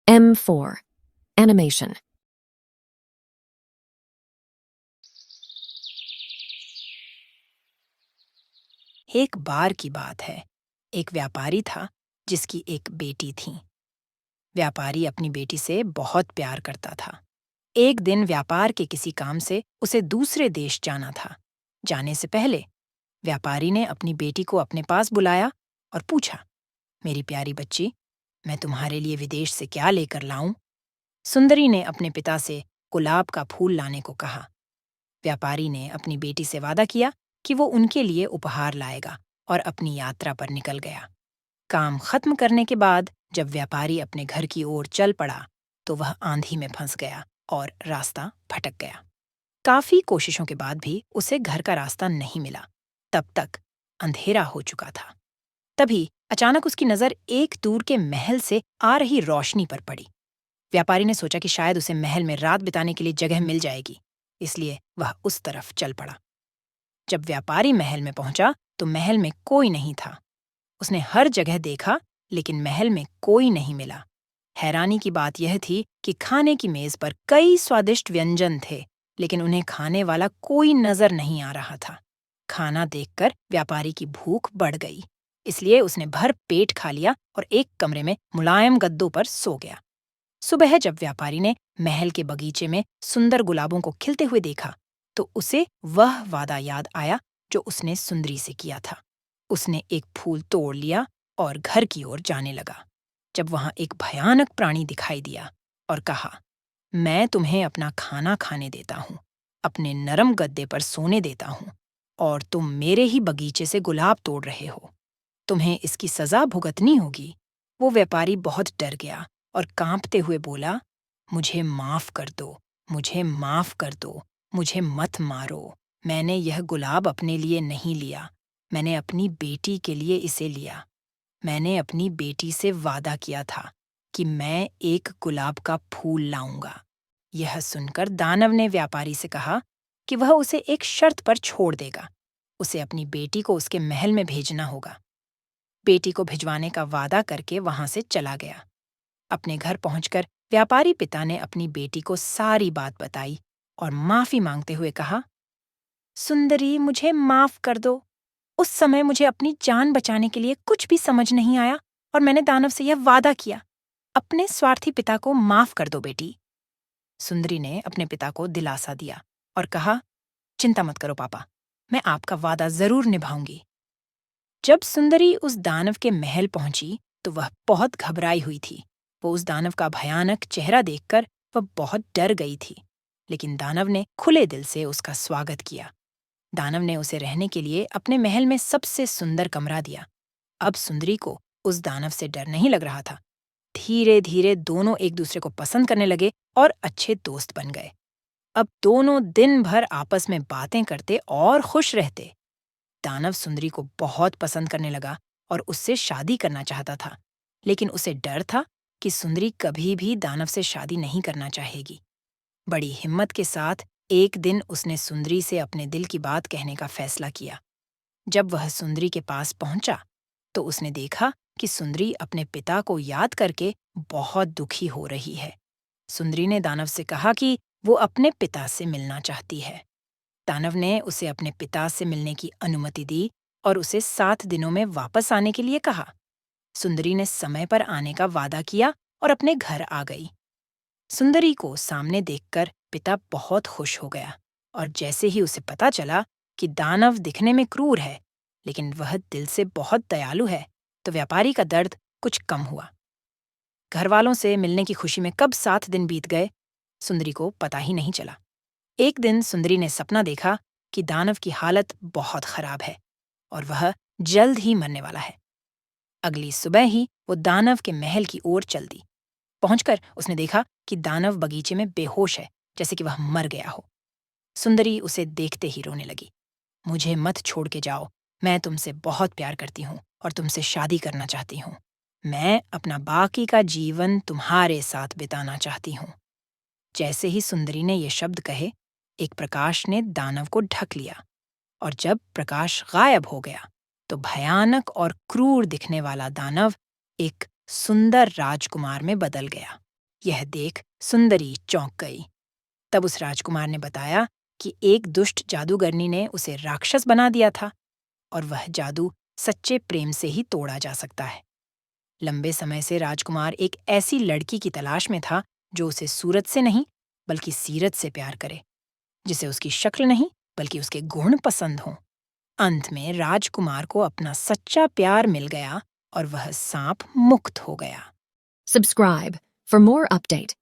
M4. Animation. एक बार की बात है। एक व्यापारी था जिसकी एक बेटी थी। व्यापारी अपनी बेटी से बहुत प्यार करता था। एक दिन व्यापार के किसी काम से उसे दूसरे देश जाना था। जाने से पहले व्यापारी ने अपनी बेटी को अपने पास बुलाया और पूछा, मेरी प्यारी बच्ची, मैं तुम्हारे लिए विदेश से क्या लेकर लाऊं? सुंदरी ने अपने पिता से गुलाब का फूल लाने को कहा। व्यापारी ने अपनी बेटी से वादा किया कि वो उनके लिए उपहार लाएगा और अपनी यात्रा पर निकल गया। काम खत्म करने के बाद जब व्यापारी अपने घर की ओर चल पड़ा तो वह आंधी में फंस गया और रास्ता भटक गया। काफी कोशिशों के बाद भी उसे घर का रास्ता नहीं मिला। तब तक अंधेरा हो चुका था। तभी अचानक उसकी नजर एक दूर के महल से आ रही रोशनी पर पड़ी। व्यापारी ने सोचा कि शायद उसे महल में रात बिताने के लिए जगह मिल जाएगी, इसलिए वह उस तरफ चल पड़ा। जब व्यापारी महल में पहुंचा तो महल में कोई नहीं था। उसने हर जगह देखा लेकिन महल में कोई नहीं मिला। हैरानी की बात यह थी कि खाने की मेज पर कई स्वादिष्ट व्यंजन थे, लेकिन उन्हें खाने वाला कोई नजर नहीं आ रहा था। खाना देखकर व्यापारी की भूख बढ़ गई, इसलिए उसने भर पेट खा लिया और एक कमरे में मुलायम गद्दों पर सो गया। सुबह जब व्यापारी ने महल के बगीचे में सुंदर गुलाबों को खिलते हुए देखा तो उसे वह वादा याद आया जो उसने सुंदरी से किया था। उसने एक फूल तोड़ लिया और घर की ओर जाने लगा, जब वहां एक भयानक प्राणी दिखाई दिया और कहा, मैं तुम्हें अपना खाना खाने देता हूँ, अपने नरम गद्दे पर सोने देता हूँ, और तुम मेरे ही बगीचे से गुलाब तोड़ रहे हो। तुम्हें इसकी सजा भुगतनी होगी। वो व्यापारी बहुत डर गया और कांपते हुए बोला, मुझे माफ कर दो, मुझे माफ कर दो, मुझे मत मारो। मैंने यह गुलाब अपने लिए नहीं लिया, मैंने अपनी बेटी के लिए इसे लिया। मैंने अपनी बेटी से वादा किया था कि मैं एक गुलाब का फूल लाऊंगा। यह सुनकर दानव ने व्यापारी से कहा कि वह उसे एक शर्त पर छोड़ देगा। उसे अपनी बेटी को उसके महल में भेजना होगा। बेटी को भिजवाने का वादा करके वहां से चला गया। अपने घर पहुंचकर व्यापारी पिता ने अपनी बेटी को सारी बात बताई और माफी मांगते हुए कहा, सुंदरी, मुझे माफ कर दो। उस समय मुझे अपनी जान बचाने के लिए कुछ भी समझ नहीं आया और मैंने दानव से यह वादा किया। अपने स्वार्थी पिता को माफ कर दो बेटी। सुंदरी ने अपने पिता को दिलासा दिया और कहा, चिंता मत करो पापा, मैं आपका वादा जरूर निभाऊंगी। जब सुंदरी उस दानव के महल पहुंची तो वह बहुत घबराई हुई थी। वो उस दानव का भयानक चेहरा देखकर वह बहुत डर गई थी, लेकिन दानव ने खुले दिल से उसका स्वागत किया। दानव ने उसे रहने के लिए अपने महल में सबसे सुंदर कमरा दिया। अब सुंदरी को उस दानव से डर नहीं लग रहा था। धीरे धीरे दोनों एक दूसरे को पसंद करने लगे और अच्छे दोस्त बन गए। अब दोनों दिन भर आपस में बातें करते और खुश रहते। दानव सुंदरी को बहुत पसंद करने लगा और उससे शादी करना चाहता था, लेकिन उसे डर था कि सुंदरी कभी भी दानव से शादी नहीं करना चाहेगी। बड़ी हिम्मत के साथ एक दिन उसने सुंदरी से अपने दिल की बात कहने का फैसला किया। जब वह सुंदरी के पास पहुंचा तो उसने देखा कि सुंदरी अपने पिता को याद करके बहुत दुखी हो रही है। सुंदरी ने दानव से कहा कि वो अपने पिता से मिलना चाहती है। दानव ने उसे अपने पिता से मिलने की अनुमति दी और उसे 7 दिनों में वापस आने के लिए कहा। सुंदरी ने समय पर आने का वादा किया और अपने घर आ गई। सुंदरी को सामने देखकर पिता बहुत खुश हो गया, और जैसे ही उसे पता चला कि दानव दिखने में क्रूर है लेकिन वह दिल से बहुत दयालु है, तो व्यापारी का दर्द कुछ कम हुआ। घर वालों से मिलने की खुशी में कब 7 दिन बीत गए, सुंदरी को पता ही नहीं चला। एक दिन सुंदरी ने सपना देखा कि दानव की हालत बहुत खराब है और वह जल्द ही मरने वाला है। अगली सुबह ही वो दानव के महल की ओर चल दी। पहुंचकर उसने देखा कि दानव बगीचे में बेहोश है, जैसे कि वह मर गया हो। सुंदरी उसे देखते ही रोने लगी। मुझे मत छोड़ के जाओ, मैं तुमसे बहुत प्यार करती हूँ और तुमसे शादी करना चाहती हूँ। मैं अपना बाकी का जीवन तुम्हारे साथ बिताना चाहती हूँ। जैसे ही सुंदरी ने ये शब्द कहे, एक प्रकाश ने दानव को ढक लिया, और जब प्रकाश गायब हो गया तो भयानक और क्रूर दिखने वाला दानव एक सुंदर राजकुमार में बदल गया। यह देख सुंदरी चौंक गई। तब उस राजकुमार ने बताया कि एक दुष्ट जादूगरनी ने उसे राक्षस बना दिया था और वह जादू सच्चे प्रेम से ही तोड़ा जा सकता है। लंबे समय से राजकुमार एक ऐसी लड़की की तलाश में था जो उसे सूरत से नहीं बल्कि सीरत से प्यार करे, जिसे उसकी शक्ल नहीं बल्कि उसके गुण पसंद हों। अंत में राजकुमार को अपना सच्चा प्यार मिल गया और वह सांप मुक्त हो गया। Subscribe for more update.